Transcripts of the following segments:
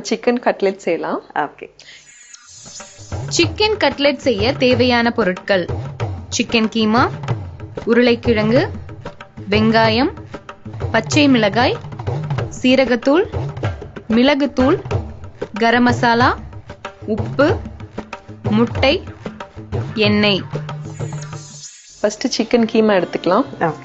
Chicken cutlet செய்யலாம். Okay. Chicken cutlet செய்ய தேவையான பொருட்கள்: சிக்கன் கீமா, உருளைக்கிழங்கு, வெங்காயம், பச்சை மிளகாய், சீரகத்தூள், மிளகுத்தூள், கரம் மசாலா, உப்பு, முட்டை, எண்ணெய். ஃபர்ஸ்ட் சிக்கன் கீமா எடுத்துக்கலாம். ஓகே.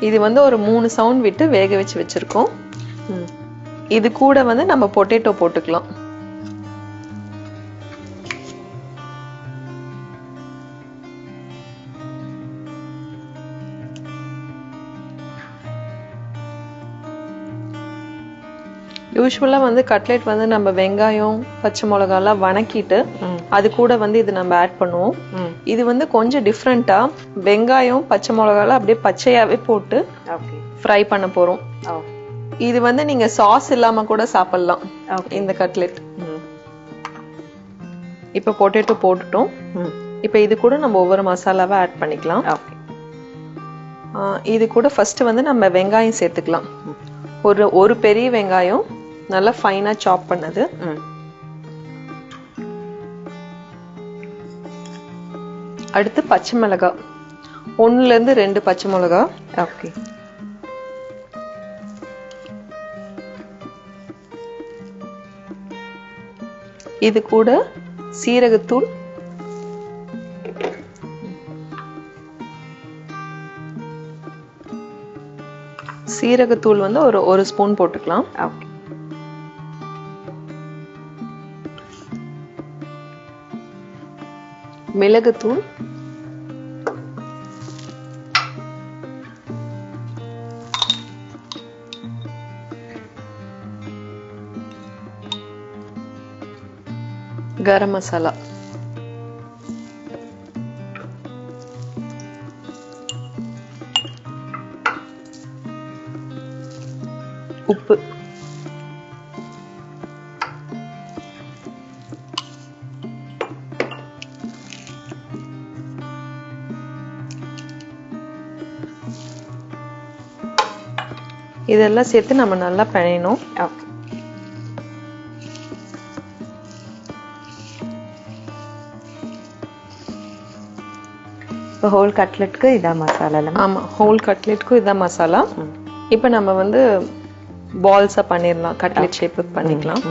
இது வந்து ஒரு 3 சவுண்ட் விட்டு வேக வச்சு வச்சிருக்கோம். இது கூட வந்து நம்ம பொட்டேட்டோ போட்டுக்கலாம். யூஸ்வலா வந்து கட்லெட் வந்து நம்ம வெங்காயம் பச்சை மிளகாலாம் வணக்கிட்டு அது கூட வந்து இது நம்ம ஆட் பண்ணுவோம். இது வந்து கொஞ்சம் டிஃப்ரெண்டா வெங்காயம் பச்சை மிளகாலாம் அப்படியே பச்சையாவே போட்டு ஃப்ரை பண்ண போறோம். இது வந்து நீங்க சாஸ் இல்லாம கூட சாப்பிடலாம் இந்த கட்லெட். இப்ப பொட்டேட்டோ போட்டுட்டோம். இப்ப இது கூட நம்ம ஒவ்வொரு மசாலாவை ஆட் பண்ணிக்கலாம். இது கூட ஃபர்ஸ்ட் வந்து நம்ம வெங்காயம் சேர்த்துக்கலாம். ஒரு பெரிய வெங்காயம் நல்லா ஃபைனா சாப் பண்ணது. அடுத்து பச்சை மிளகாய் 1 to 2 பச்சை மிளகாய். ஓகே. இது கூட சீரகத்தூள், சீரகத்தூள் வந்து ஒரு ஸ்பூன் போட்டுக்கலாம். ஓகே. மிளகுத்தூள், கரம் மசாலா, உப்பு, இதெல்லாம் சேர்த்து நம்ம நல்லா பிணையணும். ஓகே. இப்போ ஹோல் கட்லெட்க்கு இதான் மசாலா. ஆமா, ஹோல் கட்லெட்க்கு இதான் மசாலா. இப்போ நம்ம வந்து பால்ஸா பண்ணிடலாம், கட்லெட் ஷேப்புக்கு பண்ணிக்கலாம்.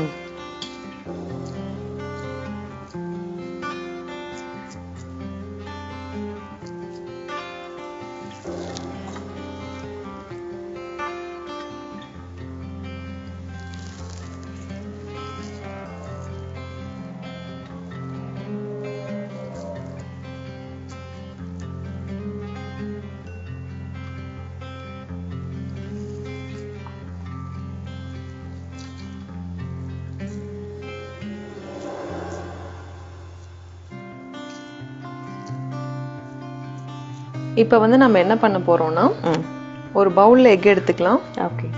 இப்போ வந்து நம்ம என்ன பண்ண போறோம்னா ஒரு பவுல்ல எக் எடுத்துக்கலாம். ஓகே.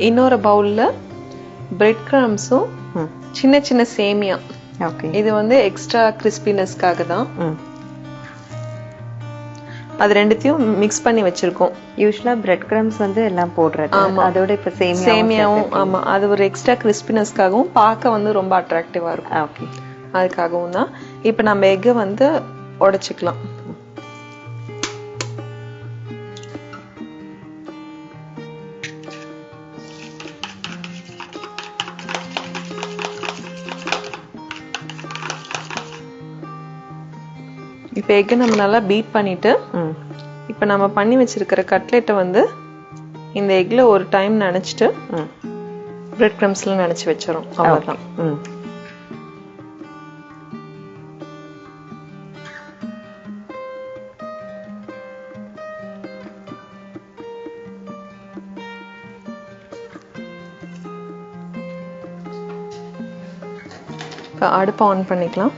இன்னொரு பவுல்ல பிரெட் கிரம்ஸும் சின்ன சின்ன சேமியா. ஓகே. இது வந்து எக்ஸ்ட்ரா கிறிஸ்பினஸ்க்காக தான். அது ரெண்டுத்தையும் மிக்ஸ் பண்ணி வச்சிருக்கோம். யூசுவலா பிரெட் கிரம்ஸ் வந்து எல்லாம் போடுறது, அதோட இப்ப சேமியாவும் ஆமா, அது ஒரு எக்ஸ்ட்ரா கிறிஸ்பினஸ்க்காகவும் பார்க்க வந்து ரொம்ப அட்ராக்டிவா இருக்கும். ஓகே. அதுக்காகவும் தான். இப்ப நம்ம எக்கை வந்து உடைச்சுக்கலாம். இப்ப எக்கை நம்ம நல்லா பீட் பண்ணிட்டு இப்ப நம்ம பண்ணி வச்சிருக்கிற கட்லெட்டை வந்து இந்த எக்ல ஒரு டைம் நினைச்சிட்டு பிரெட் கிரம்ஸ்ல நினைச்சு வச்சிரோம். அவ்வளவுதான். அடுப்பு ஆன் பண்ணிக்கலாம்.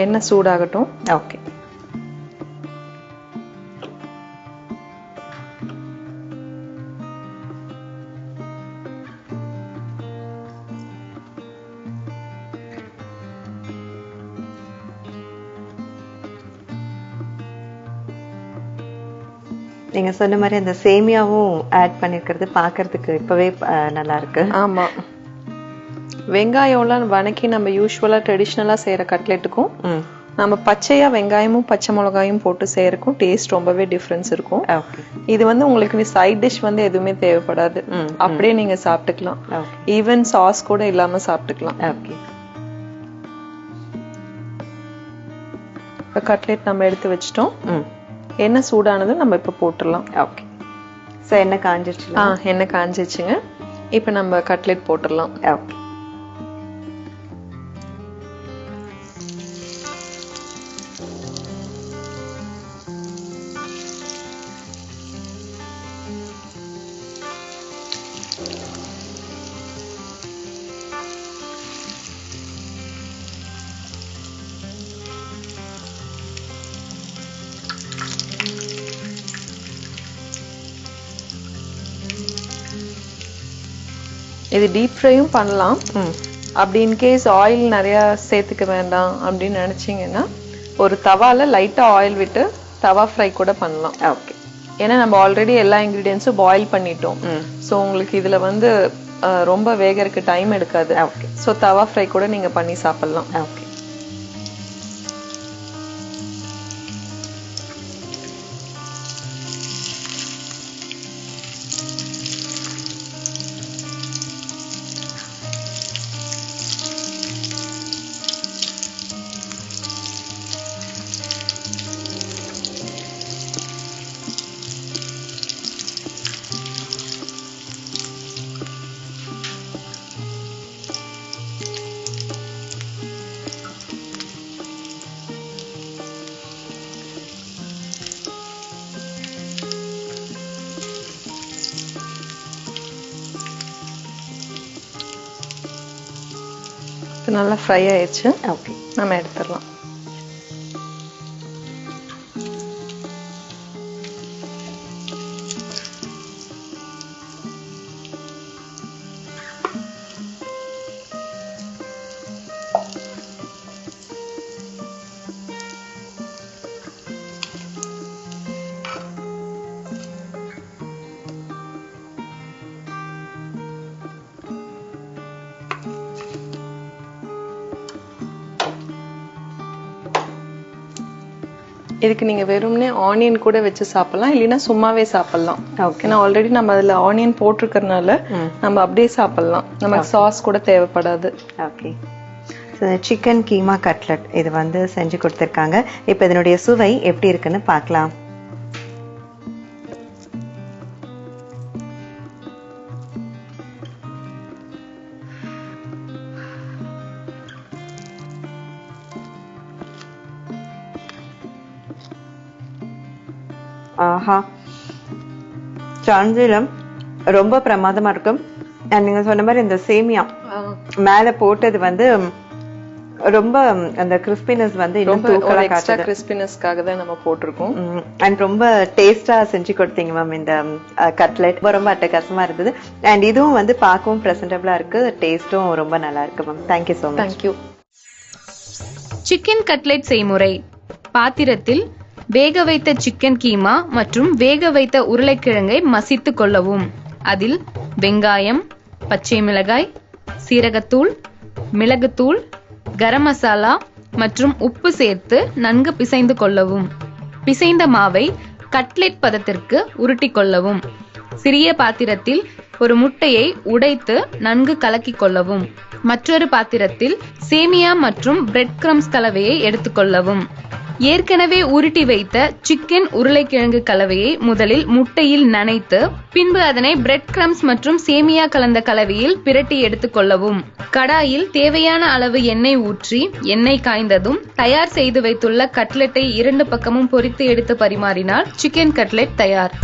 எண்ணெய் சூடாகட்டும். ஓகே. நீங்க சொன்ன மாதிரி அந்த சேமியாவும் ஆட் பண்ணிருக்கிறது பாக்குறதுக்கு இப்பவே நல்லா இருக்கு. ஆமா, வெங்காயம்லாம் வணக்கி நம்ம யூஸ்வலா ட்ரெடிஷ்னலா செய்யற கட்லெட்டுக்கும் நம்ம பச்சையா வெங்காயமும் பச்சை மிளகாயும் போட்டு செய்யறதுக்கும் டேஸ்ட் ரொம்பவே டிஃபரன்ஸ் இருக்கும். இது வந்து உங்களுக்கு சைட் டிஷ் வந்து எதுவுமே தேவைப்படாது, அப்படியே நீங்க சாப்பிட்டுக்கலாம். ஈவன் சாஸ் கூட இல்லாம சாப்பிட்டுக்கலாம். இப்ப கட்லெட் நம்ம எடுத்து வச்சிட்டோம். எண்ணெய் சூடானது நம்ம இப்ப போட்டுடலாம். ஓகே, சோ எண்ணெய் காஞ்சிருச்சு. எண்ணெய் காஞ்சிச்சுங்க. இப்ப நம்ம கட்லெட் போட்டுடலாம். ஓகே, இது டீப் ஃப்ரையும் பண்ணலாம். அப்படி இன்கேஸ் ஆயில் நிறைய சேர்த்துக்க வேண்டாம் அப்படின்னு நினைச்சீங்கன்னா ஒரு தவால லைட்டா ஆயில் விட்டு தவா ஃப்ரை கூட பண்ணலாம். ஓகே, ஏன்னா நம்ம ஆல்ரெடி எல்லா இன்கிரீடியன்ஸும் பாயில் பண்ணிட்டோம். ஸோ உங்களுக்கு இதுல வந்து ரொம்ப வேகறதுக்கு டைம் எடுக்காது. ஸோ தவா ஃப்ரை கூட நீங்க பண்ணி சாப்பிடலாம். ஓகே, நல்லா ஃப்ரை ஆயிடுச்சு. ஓகே, நம்ம எடுத்துடலாம். இதுக்கு நீங்க வெறும்னே ஆனியன் கூட வச்சு சாப்பிடலாம், இல்லைன்னா சும்மாவே சாப்பிடலாம். ஏன்னா ஆல்ரெடி நம்ம அதுல ஆனியன் போட்டிருக்கறனால நம்ம அப்படியே சாப்பிடலாம், நமக்கு சாஸ் கூட தேவைப்படாது. ஓகே, சிக்கன் கீமா கட்லெட் இது வந்து செஞ்சு கொடுத்துருக்காங்க. இப்போ இதனுடைய சுவை எப்படி இருக்குன்னு பார்க்கலாம். ஆஹா, சான்றிலம் ரொம்ப பிரமாதமா இருக்கும். நீங்க சொன்ன மாதிரி இந்த சேமியா மேல போட்டது வந்து ரொம்ப அந்த கிறிஸ்பினஸ் வந்து இன்னும் தூக்கலா காட்டுது. கிறிஸ்பினஸ்க்காக தான் நம்ம போட்டிருக்கோம். அண்ட் ரொம்ப டேஸ்டா செஞ்சு கொடுத்தீங்க மேம். இந்த கட்லெட் ரொம்ப அட்டகாசமா இருந்தது. அண்ட் இதுவும் வந்து பார்க்கவும் பிரசன்டபிளா இருக்கு, டேஸ்டும் ரொம்ப நல்லா இருக்கு ma'am. Thank you so much. Thank you. Chicken cutlet செய்முறை: பாத்திரத்தில் வேக வைத்த சிக்கன் கீமா மற்றும் வேக வைத்த உருளைக்கிழங்கை மசித்து கொள்ளவும். அதில் வெங்காயம், பச்சை மிளகாய், சீரகத்தூள், மிளகுத்தூள், கரம் மசாலா மற்றும் உப்பு சேர்த்து நன்கு பிசைந்து கொள்ளவும். பிசைந்த மாவை கட்லெட் பதத்திற்கு உருட்டி கொள்ளவும். சிறிய பாத்திரத்தில் ஒரு முட்டையை உடைத்து நன்கு கலக்கி கொள்ளவும். மற்றொரு பாத்திரத்தில் சேமியா மற்றும் பிரெட் கிரம்ஸ் கலவையை எடுத்துக்கொள்ளவும். ஏற்கனவே உருட்டி வைத்த சிக்கன் உருளைக்கிழங்கு கலவையை முதலில் முட்டையில் நனைத்து பின்பு அதனை பிரெட் கிரம்ஸ் மற்றும் சேமியா கலந்த கலவையில் பிரட்டி எடுத்துக்கொள்ளவும். கடாயில் தேவையான அளவு எண்ணெய் ஊற்றி எண்ணெய் காய்ந்ததும் தயார் செய்து வைத்துள்ள கட்லெட்டை இரண்டு பக்கமும் பொரித்து எடுத்து பரிமாறினால் சிக்கன் கட்லெட் தயார்.